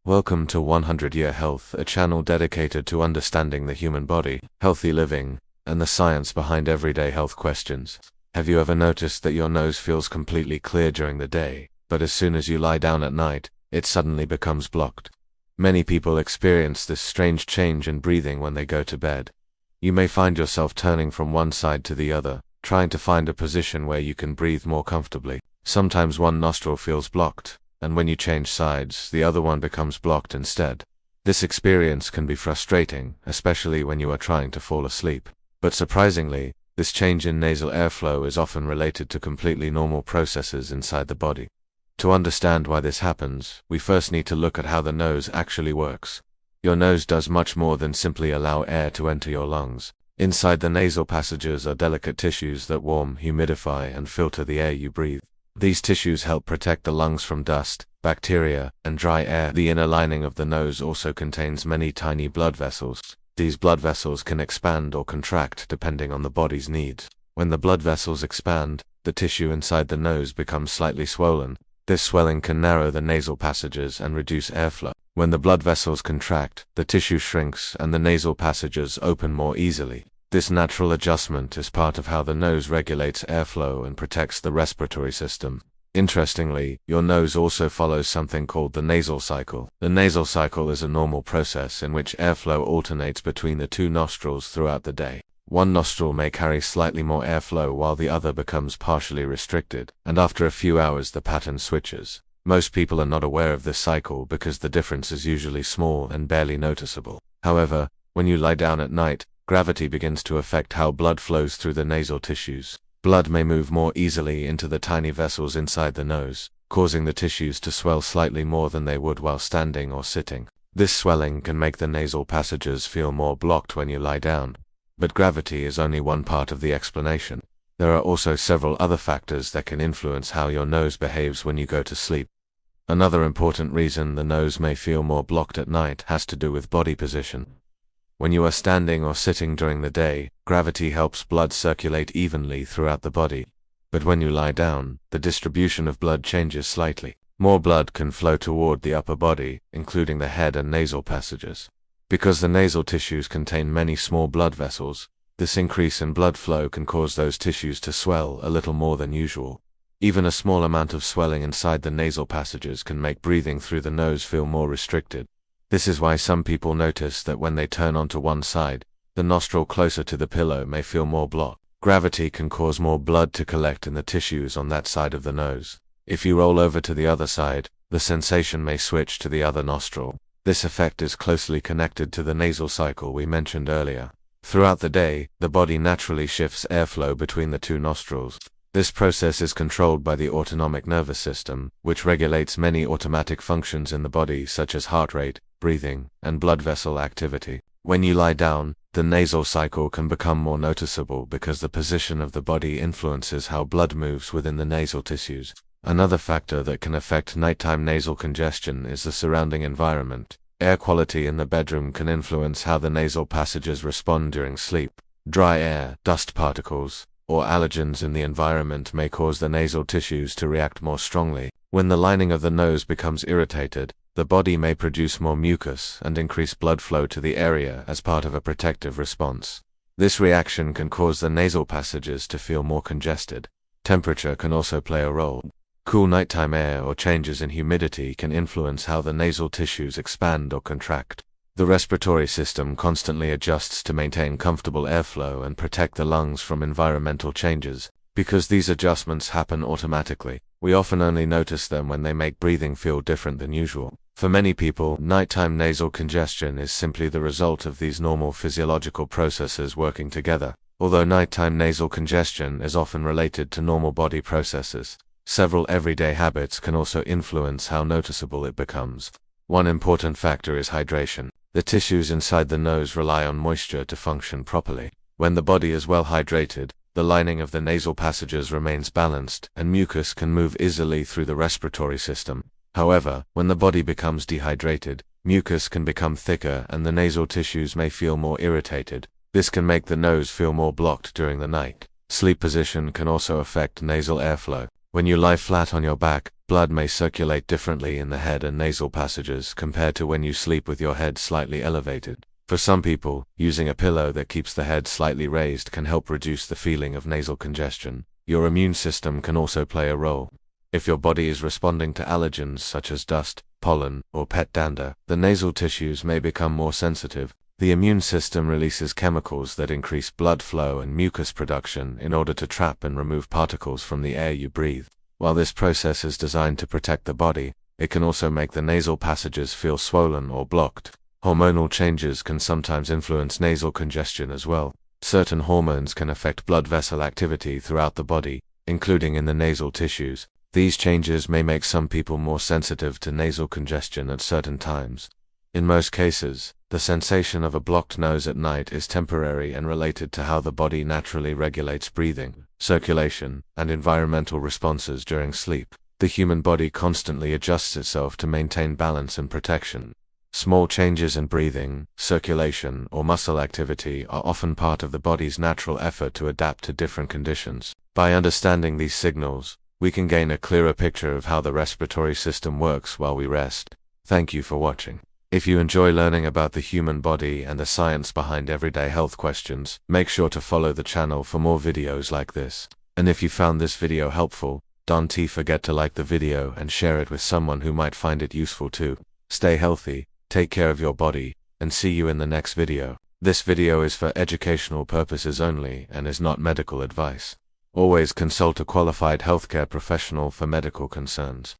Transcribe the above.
Welcome to 100-Year Health, a channel dedicated to understanding the human body, healthy living, and the science behind everyday health questions. Have you ever noticed that your nose feels completely clear during the day, but as soon as you lie down at night, it suddenly becomes blocked? Many people experience this strange change in breathing when they go to bed. You may find yourself turning from one side to the other, trying to find a position where you can breathe more comfortably. Sometimes one nostril feels blocked, and when you change sides, the other one becomes blocked instead. This experience can be frustrating, especially when you are trying to fall asleep. But surprisingly, this change in nasal airflow is often related to completely normal processes inside the body. To understand why this happens, we first need to look at how the nose actually works. Your nose does much more than simply allow air to enter your lungs. Inside the nasal passages are delicate tissues that warm, humidify, and filter the air you breathe. These tissues help protect the lungs from dust, bacteria, and dry air. The inner lining of the nose also contains many tiny blood vessels. These blood vessels can expand or contract depending on the body's needs. When the blood vessels expand, the tissue inside the nose becomes slightly swollen. This swelling can narrow the nasal passages and reduce airflow. When the blood vessels contract, the tissue shrinks and the nasal passages open more easily. This natural adjustment is part of how the nose regulates airflow and protects the respiratory system. Interestingly, your nose also follows something called the nasal cycle. The nasal cycle is a normal process in which airflow alternates between the two nostrils throughout the day. One nostril may carry slightly more airflow while the other becomes partially restricted, and after a few hours the pattern switches. Most people are not aware of this cycle because the difference is usually small and barely noticeable. However, when you lie down at night, gravity begins to affect how blood flows through the nasal tissues. Blood may move more easily into the tiny vessels inside the nose, causing the tissues to swell slightly more than they would while standing or sitting. This swelling can make the nasal passages feel more blocked when you lie down. But gravity is only one part of the explanation. There are also several other factors that can influence how your nose behaves when you go to sleep. Another important reason the nose may feel more blocked at night has to do with body position. When you are standing or sitting during the day, gravity helps blood circulate evenly throughout the body. But when you lie down, the distribution of blood changes slightly. More blood can flow toward the upper body, including the head and nasal passages. Because the nasal tissues contain many small blood vessels, this increase in blood flow can cause those tissues to swell a little more than usual. Even a small amount of swelling inside the nasal passages can make breathing through the nose feel more restricted. This is why some people notice that when they turn onto one side, the nostril closer to the pillow may feel more blocked. Gravity can cause more blood to collect in the tissues on that side of the nose. If you roll over to the other side, the sensation may switch to the other nostril. This effect is closely connected to the nasal cycle we mentioned earlier. Throughout the day, the body naturally shifts airflow between the two nostrils. This process is controlled by the autonomic nervous system, which regulates many automatic functions in the body such as heart rate, breathing, and blood vessel activity. When you lie down, the nasal cycle can become more noticeable because the position of the body influences how blood moves within the nasal tissues. Another factor that can affect nighttime nasal congestion is the surrounding environment. Air quality in the bedroom can influence how the nasal passages respond during sleep. Dry air, dust particles, or allergens in the environment may cause the nasal tissues to react more strongly. When the lining of the nose becomes irritated, the body may produce more mucus and increase blood flow to the area as part of a protective response. This reaction can cause the nasal passages to feel more congested. Temperature can also play a role. Cool nighttime air or changes in humidity can influence how the nasal tissues expand or contract. The respiratory system constantly adjusts to maintain comfortable airflow and protect the lungs from environmental changes. Because these adjustments happen automatically, we often only notice them when they make breathing feel different than usual. For many people, nighttime nasal congestion is simply the result of these normal physiological processes working together. Although nighttime nasal congestion is often related to normal body processes, several everyday habits can also influence how noticeable it becomes. One important factor is hydration. The tissues inside the nose rely on moisture to function properly. When the body is well hydrated, the lining of the nasal passages remains balanced, and mucus can move easily through the respiratory system. However, when the body becomes dehydrated, mucus can become thicker and the nasal tissues may feel more irritated. This can make the nose feel more blocked during the night. Sleep position can also affect nasal airflow. When you lie flat on your back, blood may circulate differently in the head and nasal passages compared to when you sleep with your head slightly elevated. For some people, using a pillow that keeps the head slightly raised can help reduce the feeling of nasal congestion. Your immune system can also play a role. If your body is responding to allergens such as dust, pollen, or pet dander, the nasal tissues may become more sensitive. The immune system releases chemicals that increase blood flow and mucus production in order to trap and remove particles from the air you breathe. While this process is designed to protect the body, it can also make the nasal passages feel swollen or blocked. Hormonal changes can sometimes influence nasal congestion as well. Certain hormones can affect blood vessel activity throughout the body, including in the nasal tissues. These changes may make some people more sensitive to nasal congestion at certain times. In most cases, the sensation of a blocked nose at night is temporary and related to how the body naturally regulates breathing, circulation, and environmental responses during sleep. The human body constantly adjusts itself to maintain balance and protection. Small changes in breathing, circulation, or muscle activity are often part of the body's natural effort to adapt to different conditions. By understanding these signals, we can gain a clearer picture of how the respiratory system works while we rest. Thank you for watching. If you enjoy learning about the human body and the science behind everyday health questions, make sure to follow the channel for more videos like this. And if you found this video helpful, don't forget to like the video and share it with someone who might find it useful too. Stay healthy, take care of your body, and see you in the next video. This video is for educational purposes only and is not medical advice. Always consult a qualified healthcare professional for medical concerns.